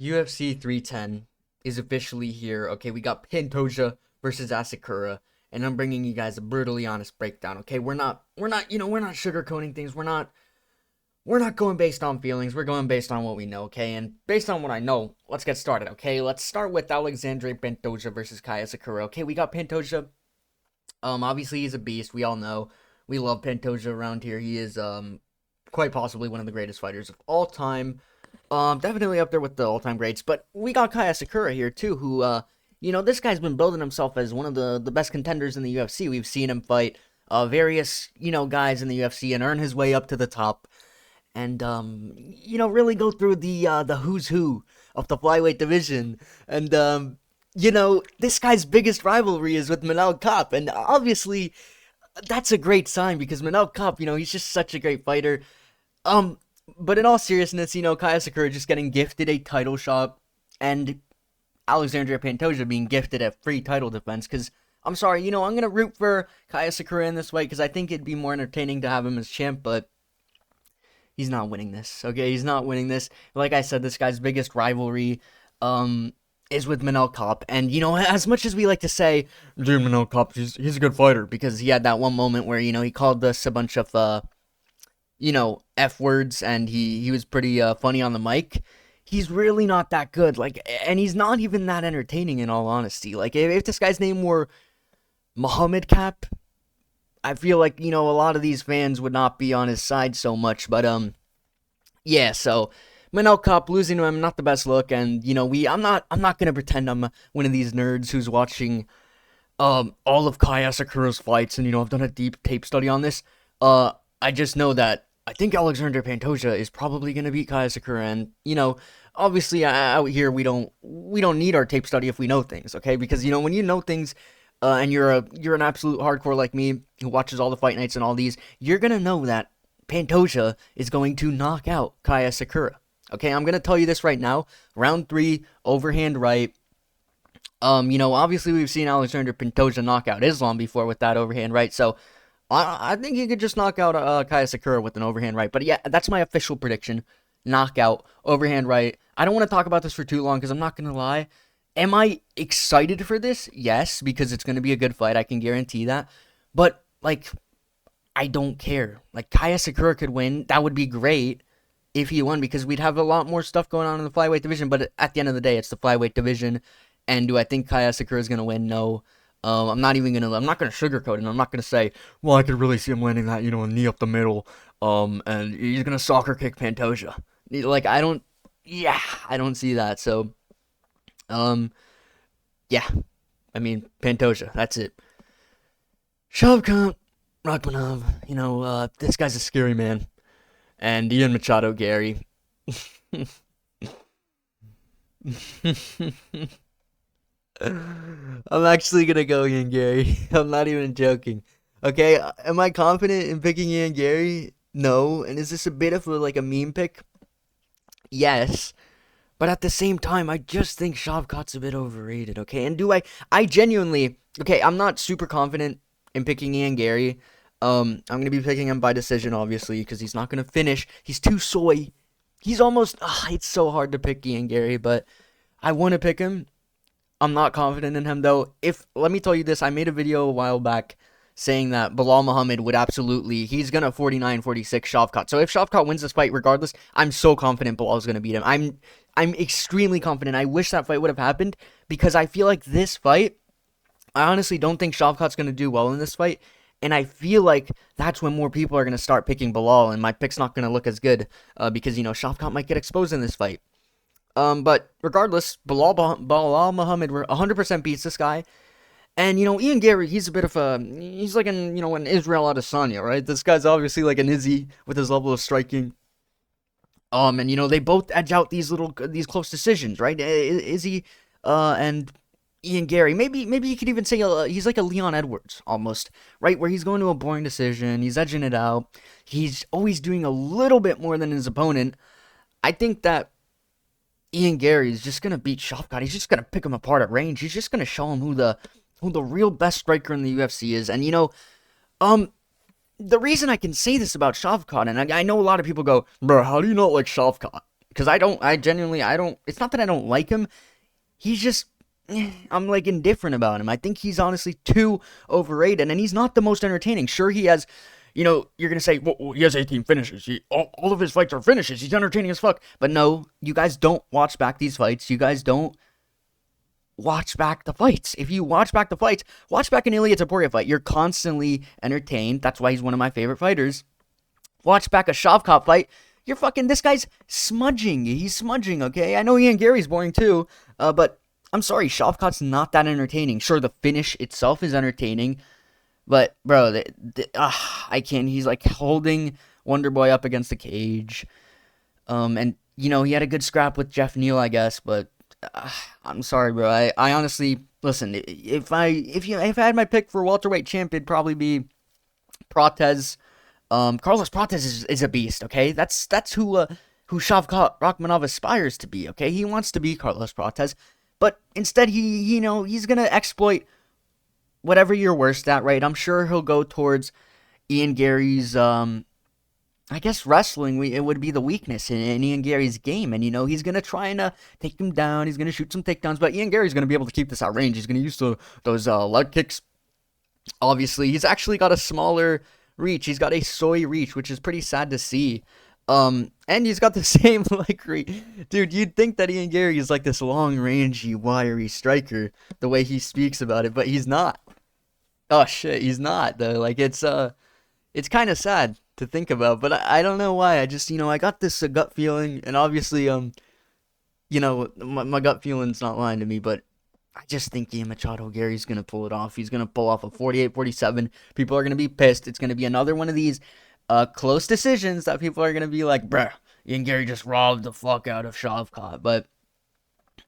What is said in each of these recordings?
UFC 310 is officially here. Okay, we got Pantoja versus Asakura, and I'm bringing you guys a brutally honest breakdown. Okay, we're not sugarcoating things. We're not going based on feelings. We're going based on what we know. Okay, and based on what I know, let's get started. Okay, let's start with Alexandre Pantoja versus Kai Asakura. Okay, we got Pantoja. Obviously he's a beast. We all know. We love Pantoja around here. He is quite possibly one of the greatest fighters of all time. Definitely up there with the all-time greats. But we got Kai Asakura here too, who this guy's been building himself as one of the best contenders in the UFC. We've seen him fight various guys in the UFC and earn his way up to the top, and really go through the who's who of the flyweight division. And this guy's biggest rivalry is with Manel Kape, and obviously that's a great sign because Manel Kape, he's just such a great fighter. But in all seriousness, Kai Asakura just getting gifted a title shot, and Alexandre Pantoja being gifted a free title defense. Because I'm sorry, I'm gonna root for Kai Asakura in this fight because I think it'd be more entertaining to have him as champ, but he's not winning this. Okay, he's not winning this. Like I said, this guy's biggest rivalry, is with Manel Kape, and as much as we like to say, dude, Manel Kape, he's a good fighter because he had that one moment where he called us a bunch of F words, and he was pretty funny on the mic. He's really not that good, and he's not even that entertaining in all honesty. Like, if this guy's name were Muhammad Cap, I feel like, a lot of these fans would not be on his side so much, but, yeah, so, Manel Kape losing to him, not the best look, and, I'm not gonna pretend I'm one of these nerds who's watching, all of Kai Asakura's fights, and, I've done a deep tape study on this. I just know that I think Alexandre Pantoja is probably going to beat Kai Asakura, and obviously out here we don't need our tape study if we know things, okay? Because when you know things, and you're an absolute hardcore like me who watches all the fight nights and all these, you're gonna know that Pantoja is going to knock out Kai Asakura. Okay, I'm gonna tell you this right now. Round 3, overhand right. Obviously we've seen Alexandre Pantoja knock out Islam before with that overhand right, so I think he could just knock out Kai Asakura with an overhand right. But yeah, that's my official prediction. Knockout, overhand right. I don't want to talk about this for too long because I'm not going to lie. Am I excited for this? Yes, because it's going to be a good fight. I can guarantee that. But, I don't care. Kai Asakura could win. That would be great if he won because we'd have a lot more stuff going on in the flyweight division. But at the end of the day, it's the flyweight division. And do I think Kai Asakura is going to win? No. I'm not gonna sugarcoat it, and I'm not gonna say, well, I could really see him landing that, a knee up the middle, and he's gonna soccer kick Pantoja. I don't see that, so, yeah, I mean, Pantoja, that's it. Shavkat, Rakhmonov, this guy's a scary man, and Ian Machado, Garry. I'm actually gonna go Ian Garry. I'm not even joking. Okay, am I confident in picking Ian Garry? No. And is this a bit of a meme pick? Yes. But at the same time, I just think Shavkat's a bit overrated, okay? And I genuinely, okay, I'm not super confident in picking Ian Garry. I'm gonna be picking him by decision, obviously, because he's not gonna finish. He's too soy. He's almost, it's so hard to pick Ian Garry, but I want to pick him. I'm not confident in him, though. Let me tell you this, I made a video a while back saying that Belal Muhammad would he's going to 49-46 Shavkat. So if Shavkat wins this fight regardless, I'm so confident Belal's going to beat him. I'm extremely confident. I wish that fight would have happened because I feel like this fight, I honestly don't think Shavkat's going to do well in this fight. And I feel like that's when more people are going to start picking Belal, and my pick's not going to look as good because, Shavkat might get exposed in this fight. But regardless, Belal Muhammad 100% beats this guy. And, Ian Garry, he's a bit of he's like an Israel Adesanya, right? This guy's obviously like an Izzy with his level of striking. And, they both edge out these close decisions, right? Izzy, and Ian Garry. Maybe you could even say he's like a Leon Edwards, almost, right? Where he's going to a boring decision, he's edging it out. He's always doing a little bit more than his opponent. I think that Ian Garry is just going to beat Shavkat. He's just going to pick him apart at range. He's just going to show him who the real best striker in the UFC is. And, the reason I can say this about Shavkat, and I know a lot of people go, bro, how do you not like Shavkat? because I genuinely, I don't, it's not that I don't like him. He's just, I'm like indifferent about him. I think he's honestly too overrated, and he's not the most entertaining. Sure, he has, you're gonna say, well, he has 18 finishes. All of his fights are finishes. He's entertaining as fuck. But no, you guys don't watch back these fights. You guys don't watch back the fights. If you watch back the fights, watch back an Ilia Topuria fight. You're constantly entertained. That's why he's one of my favorite fighters. Watch back a Shavkat fight. You're fucking, this guy's smudging. He's smudging, okay? I know Ian Garry's boring too, but I'm sorry, Shavkat's not that entertaining. Sure, the finish itself is entertaining, but, bro, I can't. He's like holding Wonderboy up against the cage. And, he had a good scrap with Jeff Neal, I guess, but I'm sorry, bro. I honestly, listen, if I had my pick for welterweight champ, it'd probably be Prates. Carlos Prates is a beast, okay? That's who Shavkat Rakhmonov aspires to be, okay? He wants to be Carlos Prates, but instead he's gonna exploit whatever you're worst at, right? I'm sure he'll go towards Ian Garry's, I guess wrestling, it would be the weakness in Ian Garry's game, and he's gonna try and take him down. He's gonna shoot some takedowns, but Ian Garry's gonna be able to keep this at range. He's gonna use those leg kicks. Obviously, he's actually got a smaller reach. He's got a Choi reach, which is pretty sad to see. And he's got the same leg reach. Dude, you'd think that Ian Garry is like this long-rangey, wiry striker, the way he speaks about it, but he's not. Oh shit, he's not though. Like it's kind of sad to think about, but I don't know why. I just I got this gut feeling, and obviously my gut feeling's not lying to me, but I just think Ian Machado Gary's going to pull it off. He's going to pull off a 48-47. People are going to be pissed. It's going to be another one of these close decisions that people are going to be like, bruh, Ian Garry just robbed the fuck out of Shavkat. But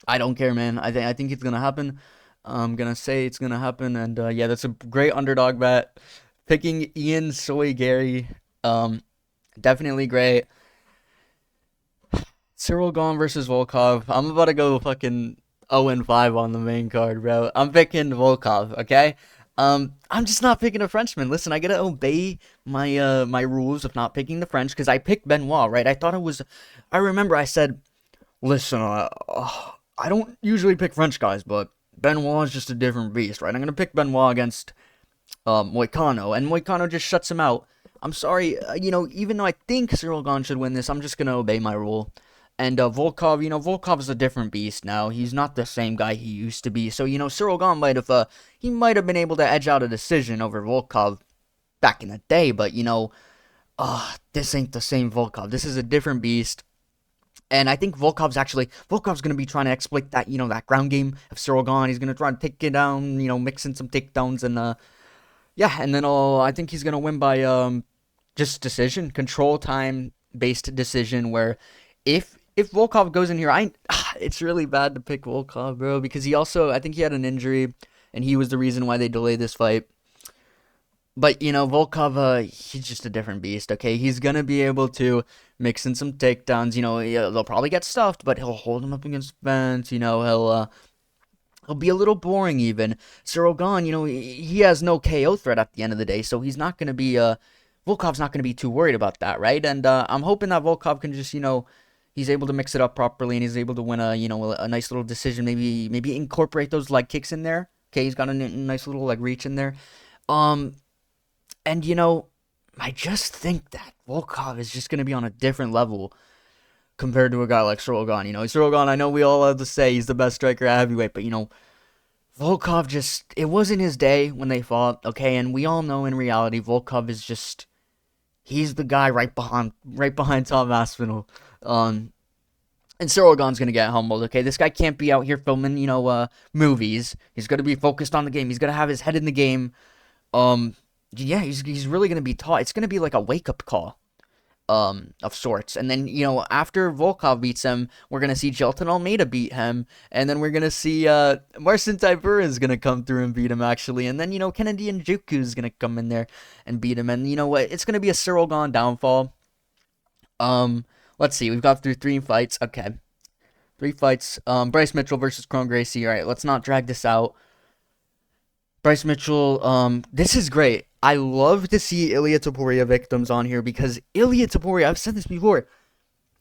I don't care, man. I think it's going to happen. I'm going to say it's going to happen. And yeah, that's a great underdog bet. Picking Ian Soy Garry. Definitely great. Cyril Gane versus Volkov. I'm about to go fucking 0-5 on the main card, bro. I'm picking Volkov, okay? I'm just not picking a Frenchman. Listen, I gotta obey my my rules of not picking the French, because I picked Benoit, right? I remember I said, listen, I don't usually pick French guys, but Benoit is just a different beast, right? I'm gonna pick Benoit against Moicano, and Moicano just shuts him out. I'm sorry, even though I think Cyril Gane should win this, I'm just gonna obey my rule. And Volkov, Volkov is a different beast now. He's not the same guy he used to be. So, Cyril Gane might have been able to edge out a decision over Volkov back in the day. But, this ain't the same Volkov. This is a different beast. And I think Volkov's going to be trying to exploit that, that ground game of Cyril Gane. He's going to try to take it down, mix in some takedowns. And, yeah, and then I think he's going to win by just decision, control time-based decision, where if Volkov goes in here, it's really bad to pick Volkov, bro, because I think he had an injury, and he was the reason why they delayed this fight. But, Volkov, he's just a different beast, okay? He's going to be able to mix in some takedowns, they'll probably get stuffed, but he'll hold him up against the fence, he'll be a little boring even. Cyril Gane, he has no KO threat at the end of the day, so he's not going to be, Volkov's not going to be too worried about that, right? And I'm hoping that Volkov can just, he's able to mix it up properly, and he's able to win a nice little decision. Maybe incorporate those leg kicks in there. Okay, he's got a nice little reach in there. And I just think that Volkov is just gonna be on a different level compared to a guy like Cyril Gane. Cyril Gane, I know we all have to say he's the best striker at heavyweight, but Volkov it wasn't his day when they fought. Okay, and we all know in reality Volkov is he's the guy right behind Tom Aspinall. And Cyril Gane's gonna get humbled, okay? This guy can't be out here filming, movies. He's gonna be focused on the game. He's gonna have his head in the game. Yeah, he's really gonna be taught. It's gonna be like a wake-up call, of sorts. And then, after Volkov beats him, we're gonna see Jelton Almeida beat him, and then we're gonna see, Marcin Tybura is gonna come through and beat him, actually. And then, Kennedy Njoku is gonna come in there and beat him. And you know what? It's gonna be a Cyril Gane downfall. Let's see. We've got through 3 fights. Okay. 3 fights. Bryce Mitchell versus Kron Gracie. All right, let's not drag this out. Bryce Mitchell, this is great. I love to see Ilia Topuria victims on here, because Ilia Topuria, I've said this before,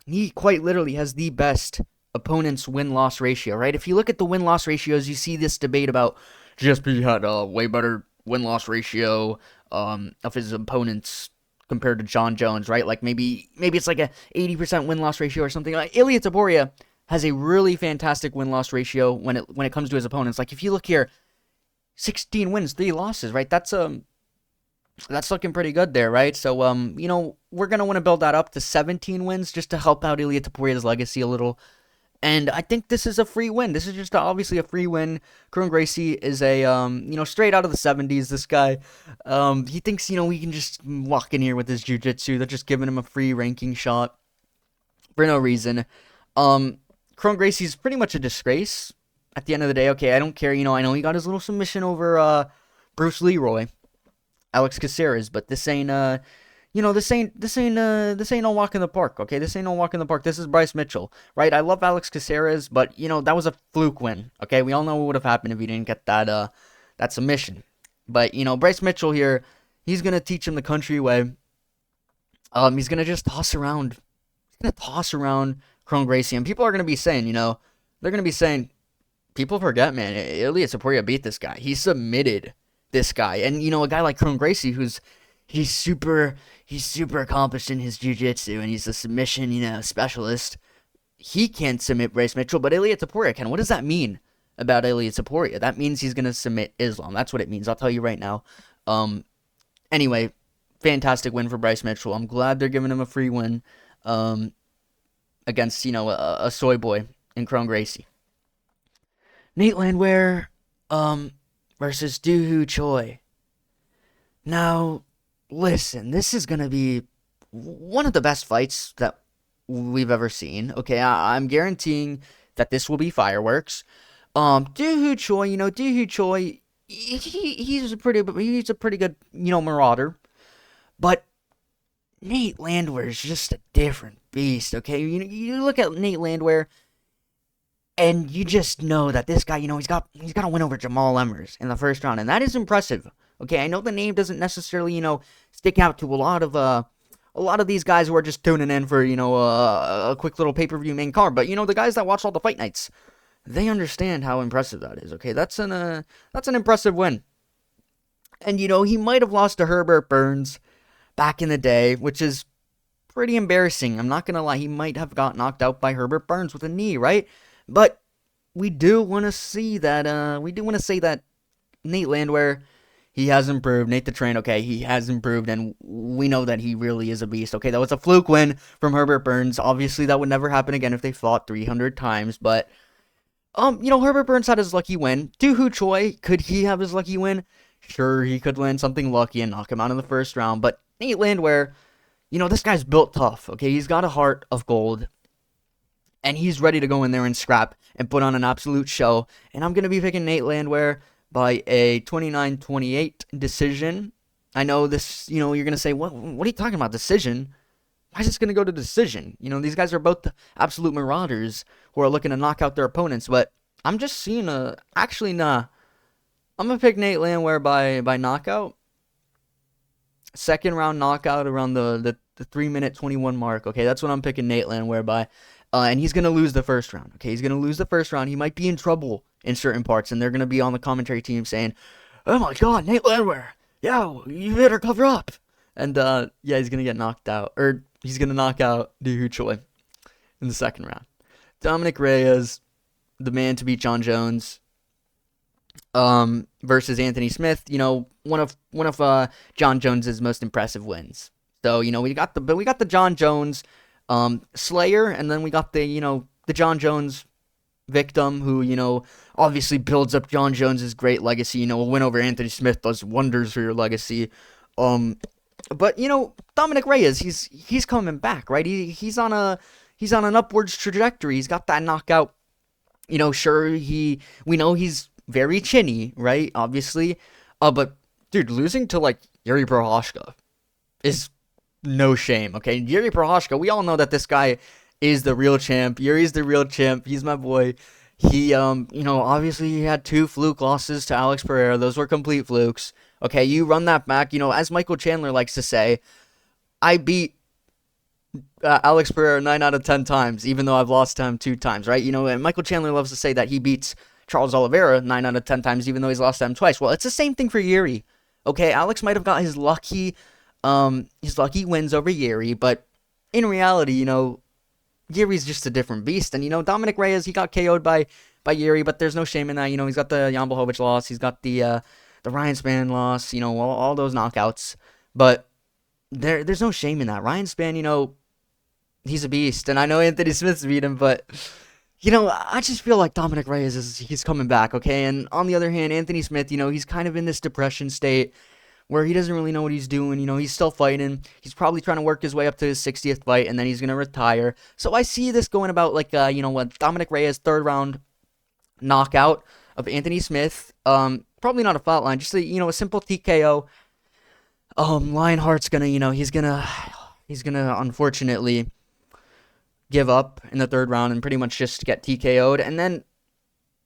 he quite literally has the best opponent's win-loss ratio, right? If you look at the win-loss ratios, you see this debate about GSP had a way better win-loss ratio of his opponents compared to John Jones, right? Like maybe it's like a 80% win-loss ratio or something. Like Ilia Topuria has a really fantastic win-loss ratio when it comes to his opponents. Like if you look here, 16 wins, 3 losses, right? That's looking pretty good there, right? So, we're going to want to build that up to 17 wins just to help out Ilia Topuria's legacy a little. And I think this is a free win. This is just obviously a free win. Kron Gracie is a, straight out of the 70s, this guy. He thinks, we can just walk in here with his jiu-jitsu. They're just giving him a free ranking shot for no reason. Kron Gracie's pretty much a disgrace at the end of the day. Okay, I don't care. I know he got his little submission over Bruce Leroy, Alex Caceres, but this ain't no walk in the park, okay? This ain't no walk in the park. This is Bryce Mitchell, right? I love Alex Caceres, but that was a fluke win, okay? We all know what would have happened if he didn't get that submission. But Bryce Mitchell here, he's gonna teach him the country way. He's gonna just toss around Kron Gracie, and people are gonna be saying, they're gonna be saying, people forget, man, Ilia Topuria beat this guy. He submitted this guy, and a guy like Kron Gracie, he's super accomplished in his jiu-jitsu, and he's a submission, specialist. He can't submit Bryce Mitchell, but Ilia Topuria can. What does that mean about Ilia Topuria? That means he's gonna submit Islam. That's what it means. I'll tell you right now. Anyway, fantastic win for Bryce Mitchell. I'm glad they're giving him a free win, against a soy boy in Kron Gracie. Nate Landwehr, versus Choi. Now, listen, this is going to be one of the best fights that we've ever seen. Okay, I'm guaranteeing that this will be fireworks. Choi, he's a pretty good, marauder. But Nate Landwehr is just a different beast, okay? You look at Nate Landwehr, and you just know that this guy, he's got a win over Jamal Emmers in the first round, and that is impressive. Okay, I know the name doesn't necessarily, stick out to a lot of these guys who are just tuning in for, a quick little pay-per-view main card. But the guys that watch all the fight nights, they understand how impressive that is. Okay, that's an impressive win. And he might have lost to Herbert Burns back in the day, which is pretty embarrassing. I'm not gonna lie, he might have got knocked out by Herbert Burns with a knee, right? But we do want to see that. We do want to say that Nate Landwehr, he has improved. Nate the Train, okay, he has improved, and we know that he really is a beast. Okay, that was a fluke win from Herbert Burns. Obviously, that would never happen again if they fought 300 times. But Herbert Burns had his lucky win. Choi, could he have his lucky win? Sure, he could land something lucky and knock him out in the first round. But Nate Landwehr, this guy's built tough. Okay, he's got a heart of gold. And he's ready to go in there and scrap and put on an absolute show. And I'm going to be picking Nate Landwehr by a 29-28 decision. I know this, you're going to say, what are you talking about, decision? Why is this going to go to decision? These guys are both absolute marauders who are looking to knock out their opponents. But I'm just seeing actually, nah. I'm going to pick Nate Landwehr by knockout. Second round knockout around the 3-minute 21 mark. Okay, that's what I'm picking Nate Landwehr by. And he's going to lose the first round. Okay, he's going to lose the first round. He might be in trouble in certain parts, and they're going to be on the commentary team saying, "Oh my God, Nate Landwehr, yeah, you better cover up." And he's going to get knocked out, or he's going to knock out Choi in the second round. Dominic Reyes, the man to beat John Jones, versus Anthony Smith. One of John Jones's most impressive wins. So we got the John Jones Slayer, and then we got the John Jones victim who, obviously builds up John Jones's great legacy. A win over Anthony Smith does wonders for your legacy. But Dominic Reyes, he's coming back, right? He's on an upwards trajectory. He's got that knockout. Sure, we know he's very chinny, right? Obviously. But dude, losing to Yuri Prochazka is no shame, okay? Yuri Prochazka, we all know that this guy is the real champ. Yuri's the real champ. He's my boy. He, obviously he had 2 fluke losses to Alex Pereira. Those were complete flukes. Okay, you run that back. As Michael Chandler likes to say, I beat Alex Pereira 9 out of 10 times, even though I've lost to him 2 times, right? And Michael Chandler loves to say that he beats Charles Oliveira 9 out of 10 times, even though he's lost to him twice. Well, it's the same thing for Garry. Okay, Alex might have got his lucky wins over Garry, but in reality, Gary's just a different beast. And Dominic Reyes, he got KO'd by Garry, but there's no shame in that. He's got the Jan Blachowicz loss, he's got the Ryan Spann loss, all those knockouts. But there's no shame in that. Ryan Spann, he's a beast, and I know Anthony Smith's beat him, but I just feel like Dominic Reyes he's coming back, okay? And on the other hand, Anthony Smith, he's kind of in this depression state where he doesn't really know what he's doing. He's still fighting. He's probably trying to work his way up to his 60th fight, and then he's gonna retire. So I see this going about like Dominic Reyes third round knockout of Anthony Smith. Probably not a fault line, just a simple TKO. Lionheart's gonna, he's gonna unfortunately give up in the third round and pretty much just get TKO'd, and then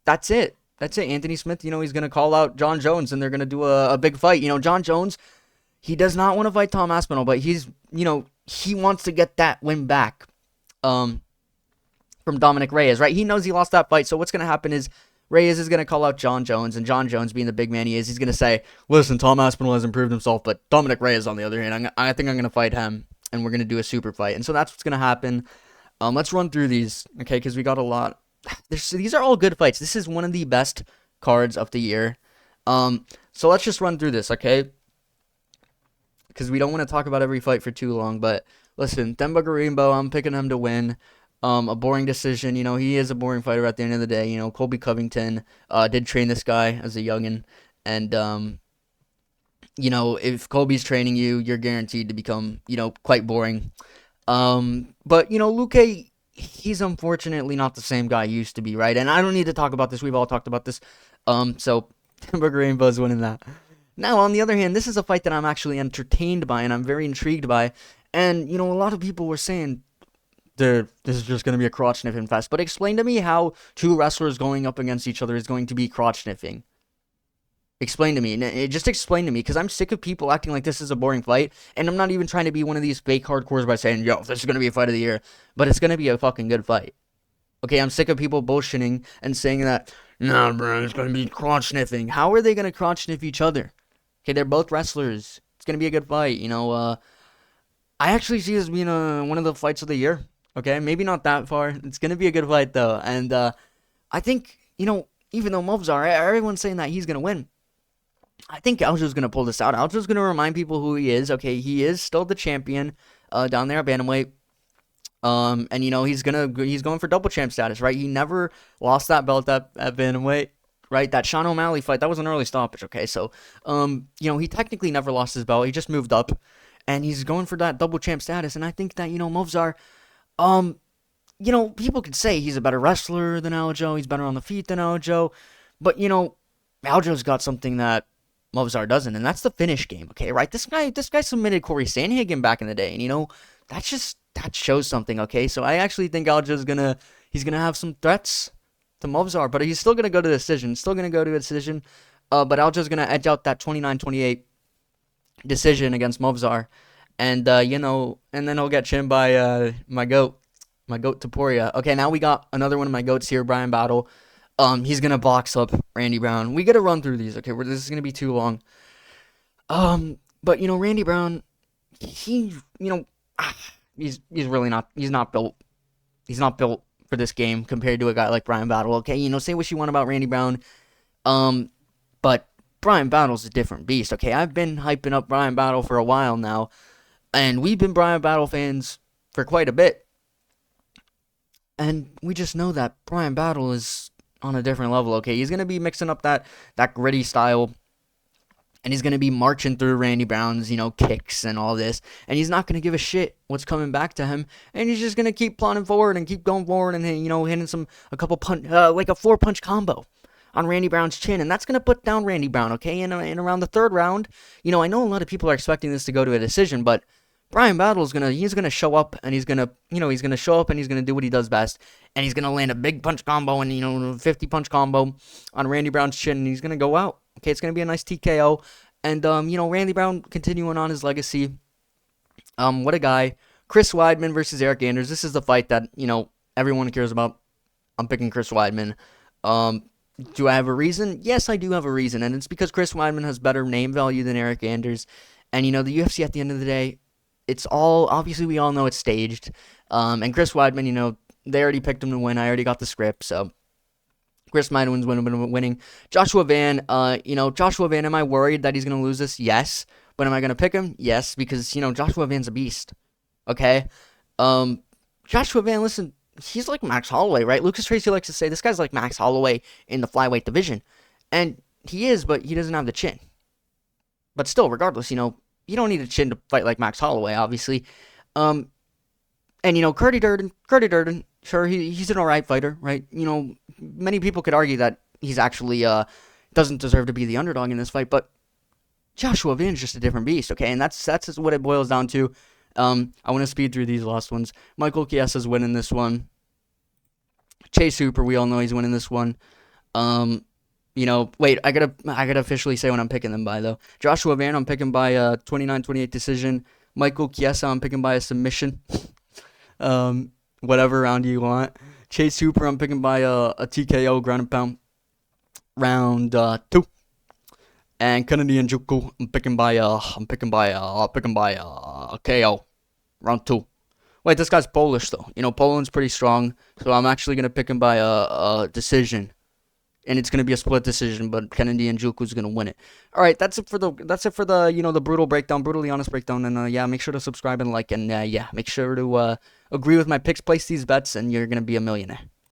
that's it. Anthony Smith, he's gonna call out John Jones, and they're gonna do a big fight. John Jones, he does not want to fight Tom Aspinall, but he wants to get that win back, from Dominic Reyes, right? He knows he lost that fight, so what's gonna happen is Reyes is going to call out John Jones, and John Jones, being the big man he is, he's going to say, listen, Tom Aspinall has improved himself, but Dominic Reyes, on the other hand, I think I'm going to fight him, and we're going to do a super fight. And so that's what's going to happen. Let's run through these, okay, because we got a lot. These are all good fights. This is one of the best cards of the year. So let's just run through this, okay? Because we don't want to talk about every fight for too long, but listen, Themba Gorimbo, I'm picking him to win. A boring decision. He is a boring fighter at the end of the day. Colby Covington did train this guy as a youngin'. And, if Colby's training you, you're guaranteed to become, quite boring. But, Luque, he's unfortunately not the same guy he used to be, right? And I don't need to talk about this. We've all talked about this. So, Hamburger Rainbow's winning that. Now, on the other hand, this is a fight that I'm actually entertained by and I'm very intrigued by. And, a lot of people were saying, this is just going to be a crotch sniffing fest. But explain to me how two wrestlers going up against each other is going to be crotch sniffing. Explain to me. Just explain to me, because I'm sick of people acting like this is a boring fight. And I'm not even trying to be one of these fake hardcores by saying, yo, this is going to be a fight of the year. But it's going to be a fucking good fight. Okay, I'm sick of people bullshitting and saying that, nah, bro, it's going to be crotch sniffing. How are they going to crotch sniff each other? Okay, they're both wrestlers. It's going to be a good fight. I actually see this being one of the fights of the year. Okay, maybe not that far. It's going to be a good fight, though. And I think, even though Movzar, everyone's saying that he's going to win, I think Aljo's going to pull this out. Aljo's going to remind people who he is. Okay, he is still the champion down there at bantamweight. And, he's going for double champ status, right? He never lost that belt at bantamweight, right? That Sean O'Malley fight, that was an early stoppage, okay? So, he technically never lost his belt. He just moved up. And he's going for that double champ status. And I think that, Movzar, people could say he's a better wrestler than Aljo, he's better on the feet than Aljo, but, Aljo's got something that Movzar doesn't, and that's the finish game, okay, right? This guy submitted Corey Sandhagen back in the day, and, that shows something, okay? So I actually think Aljo's he's gonna have some threats to Movzar, but he's still gonna go to decision, but Aljo's gonna edge out that 29-28 decision against Movzar. And, and then he'll get chinned by my goat Topuria. Okay, now we got another one of my goats here, Brian Battle. He's going to box up Randy Brown. We got to run through these, okay? This is going to be too long. But, Randy Brown, he's really not, he's not built for this game compared to a guy like Brian Battle, okay? Say what you want about Randy Brown, but Brian Battle's a different beast, okay? I've been hyping up Brian Battle for a while now. And we've been Brian Battle fans for quite a bit. And we just know that Brian Battle is on a different level, okay? He's going to be mixing up that gritty style. And he's going to be marching through Randy Brown's, kicks and all this. And he's not going to give a shit what's coming back to him. And he's just going to keep plodding forward and keep going forward and, hitting a couple punch, like a 4-punch combo on Randy Brown's chin, and that's going to put down Randy Brown, okay? And around the third round, I know a lot of people are expecting this to go to a decision, but Brian Battle's he's gonna show up, and he's gonna do what he does best, and he's gonna land a big punch combo and 50-punch combo on Randy Brown's chin, and he's gonna go out. Okay, it's gonna be a nice TKO, and Randy Brown continuing on his legacy. What a guy, Chris Weidman versus Eric Anders. This is the fight that, everyone cares about. I'm picking Chris Weidman. Do I have a reason? Yes, I do have a reason, and it's because Chris Weidman has better name value than Eric Anders. And, the UFC at the end of the day, it's all, obviously we all know it's staged. And Chris Weidman, they already picked him to win. I already got the script, so Chris Weidman's winning. Joshua Van, Joshua Van, am I worried that he's going to lose this? Yes. But am I going to pick him? Yes, because, Joshua Van's a beast. Okay? Joshua Van, listen, he's like Max Holloway, right? Lucas Tracy likes to say this guy's like Max Holloway in the flyweight division. And he is, but he doesn't have the chin. But still, regardless, you don't need a chin to fight like Max Holloway, obviously. And, Curdy Durden, sure, he's an alright fighter, right? Many people could argue that he's actually doesn't deserve to be the underdog in this fight, but Joshua Van's just a different beast, okay? And that's what it boils down to. I want to speed through these last ones. Michael Chiesa's winning this one. Chase Hooper, we all know he's winning this one. Wait, I gotta officially say when I'm picking them by, though. Joshua Van, I'm picking by a 29-28 decision. Michael Chiesa, I'm picking by a submission. Whatever round you want. Chase Hooper, I'm picking by a TKO, ground and pound, round 2. And Kennedy Njoku, I'm picking by a KO, round 2. Wait, this guy's Polish though. Poland's pretty strong, so I'm actually gonna pick him by a decision, and it's gonna be a split decision. But Kennedy Njoku's gonna win it. All right, that's it for the the brutal breakdown, brutally honest breakdown. And yeah, make sure to subscribe and like, and yeah, make sure to agree with my picks, place these bets, and you're gonna be a millionaire.